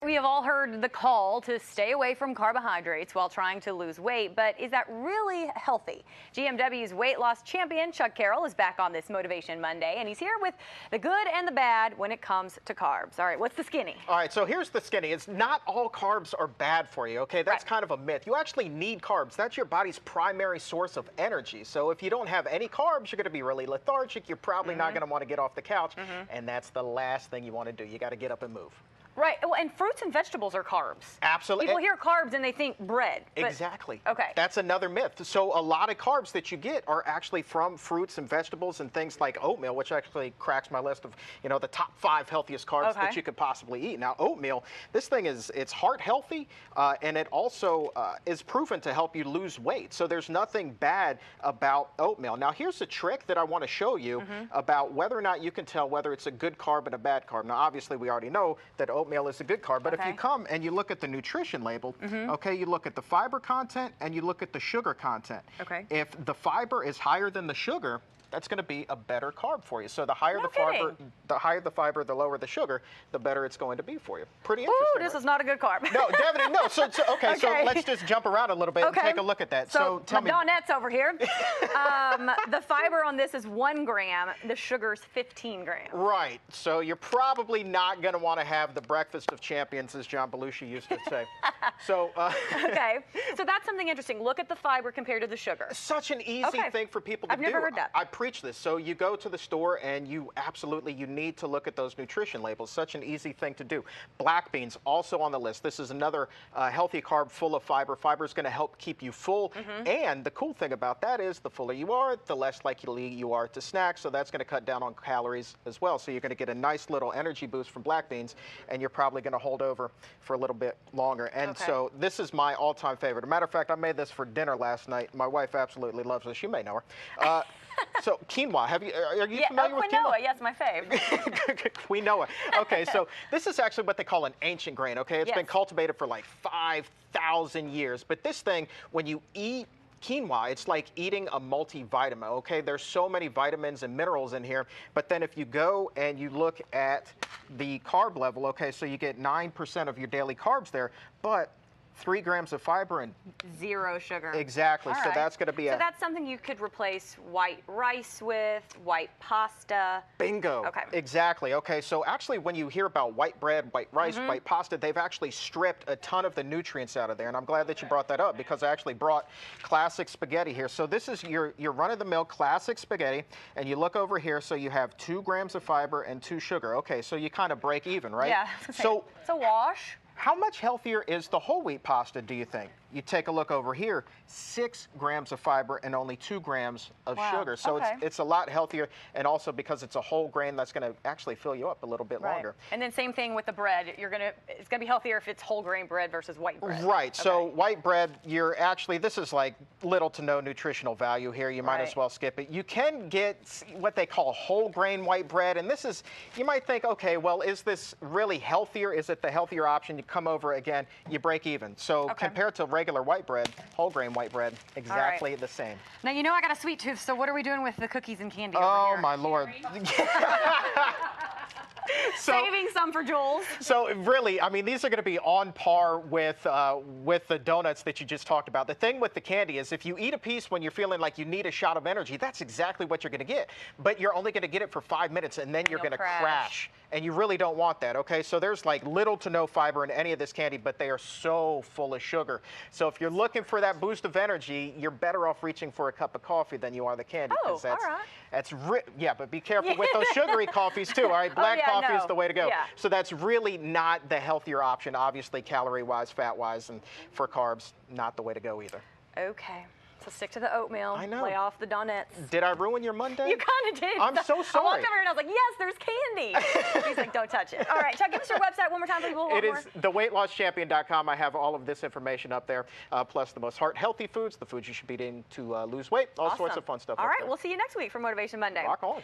We have all heard the call to stay away from carbohydrates while trying to lose weight, but is that really healthy? GMW's weight loss champion, Chuck Carroll, is back on this Motivation Monday, and he's here with the good and the bad when it comes to carbs. All right, what's the skinny? All right, so here's the skinny. It's not all carbs are bad for you, okay? That's kind of a myth. You actually need carbs. That's your body's primary source of energy. So if you don't have any carbs, you're going to be really lethargic. You're probably not going to want to get off the couch, and that's the last thing you want to do. You got to get up and move. Right, well, and fruits and vegetables are carbs. Absolutely. People hear carbs and they think bread. Exactly. Okay. That's another myth. So a lot of carbs that you get are actually from fruits and vegetables and things like oatmeal, which actually cracks my list of, you know, the top 5 healthiest carbs that you could possibly eat. Now, oatmeal, this thing it's heart healthy, and it also is proven to help you lose weight. So there's nothing bad about oatmeal. Now, here's a trick that I want to show you about whether or not you can tell whether it's a good carb and a bad carb. Now, obviously, we already know that oatmeal is a good carb, but if you come and you look at the nutrition label, okay, you look at the fiber content and you look at the sugar content. Okay. If the fiber is higher than the sugar, that's going to be a better carb for you. So the higher the fiber, the lower the sugar, the better it's going to be for you. Pretty interesting. Ooh, this is not a good carb. No, definitely no. So let's just jump around a little bit and take a look at that. So tell me, Donette's over here. The fiber on this is 1 gram. The sugar's 15 grams. Right. So you're probably not going to want to have the breakfast of champions, as John Belushi used to say. So okay. So that's something interesting. Look at the fiber compared to the sugar. Such an easy thing for people to do. I've never heard that. I preach this. So you go to the store and you need to look at those nutrition labels. Such an easy thing to do. Black beans also on the list. This is another healthy carb full of fiber. Fiber is going to help keep you full. And the cool thing about that is the fuller you are, the less likely you are to snack. So that's going to cut down on calories as well. So you're going to get a nice little energy boost from black beans, and you're probably going to hold over for a little bit longer. And so this is my all-time favorite. As a matter of fact, I made this for dinner last night. My wife absolutely loves this. You may know her. So quinoa, are you familiar with quinoa? Yes, my fave. Quinoa. Okay, so this is actually what they call an ancient grain, okay? It's been cultivated for like 5,000 years. But this thing, when you eat quinoa, it's like eating a multivitamin, okay? There's so many vitamins and minerals in here, but then if you go and you look at the carb level, okay, so you get 9% of your daily carbs there, but 3 grams of fiber and 0 sugar. Exactly. So that's going to be So that's something you could replace white rice with, white pasta. Bingo. Okay. Exactly. Okay. So actually, when you hear about white bread, white rice, white pasta, they've actually stripped a ton of the nutrients out of there. And I'm glad that you brought that up, because I actually brought classic spaghetti here. So this is your run-of-the-mill classic spaghetti, and you look over here. So you have 2 grams of fiber and 2 sugar. Okay. So you kind of break even, right? Yeah. So it's a wash. How much healthier is the whole wheat pasta, do you think? You take a look over here, 6 grams of fiber and only 2 grams of sugar. So it's a lot healthier, and also because it's a whole grain, that's going to actually fill you up a little bit longer. And then same thing with the bread. It's going to be healthier if it's whole grain bread versus white bread. Right. So white bread, this is like little to no nutritional value here. You might as well skip it. You can get what they call whole grain white bread, and this is, you might think, okay, well, is this really healthier? Is it the healthier option? You come over again, you break even. So compared to regular white bread, whole grain white bread, exactly the same. Now, you know I got a sweet tooth, so what are we doing with the cookies and candy over here? Oh, my Lord. Saving some for Jules. So really, I mean, these are going to be on par with the donuts that you just talked about. The thing with the candy is if you eat a piece when you're feeling like you need a shot of energy, that's exactly what you're going to get. But you're only going to get it for 5 minutes, and then you're going to crash. And you really don't want that, okay? So there's like little to no fiber in any of this candy, but they are so full of sugar. So if you're looking for that boost of energy, you're better off reaching for a cup of coffee than you are the candy. Oh, all right. Yeah, but be careful with those sugary coffees too, all right? Black coffee is the way to go. Yeah. So that's really not the healthier option, obviously, calorie-wise, fat-wise, and for carbs, not the way to go either. Okay. So stick to the oatmeal. I know. Lay off the donuts. Did I ruin your Monday? You kind of did. I'm so sorry. I walked over here and I was like, yes, there's candy. He's like, don't touch it. All right, Chuck, give us your website one more time for people who want more. It is theweightlosschampion.com. I have all of this information up there, plus the most heart-healthy foods, the foods you should be eating to lose weight, all sorts of fun stuff. All right, we'll see you next week for Motivation Monday. Rock on.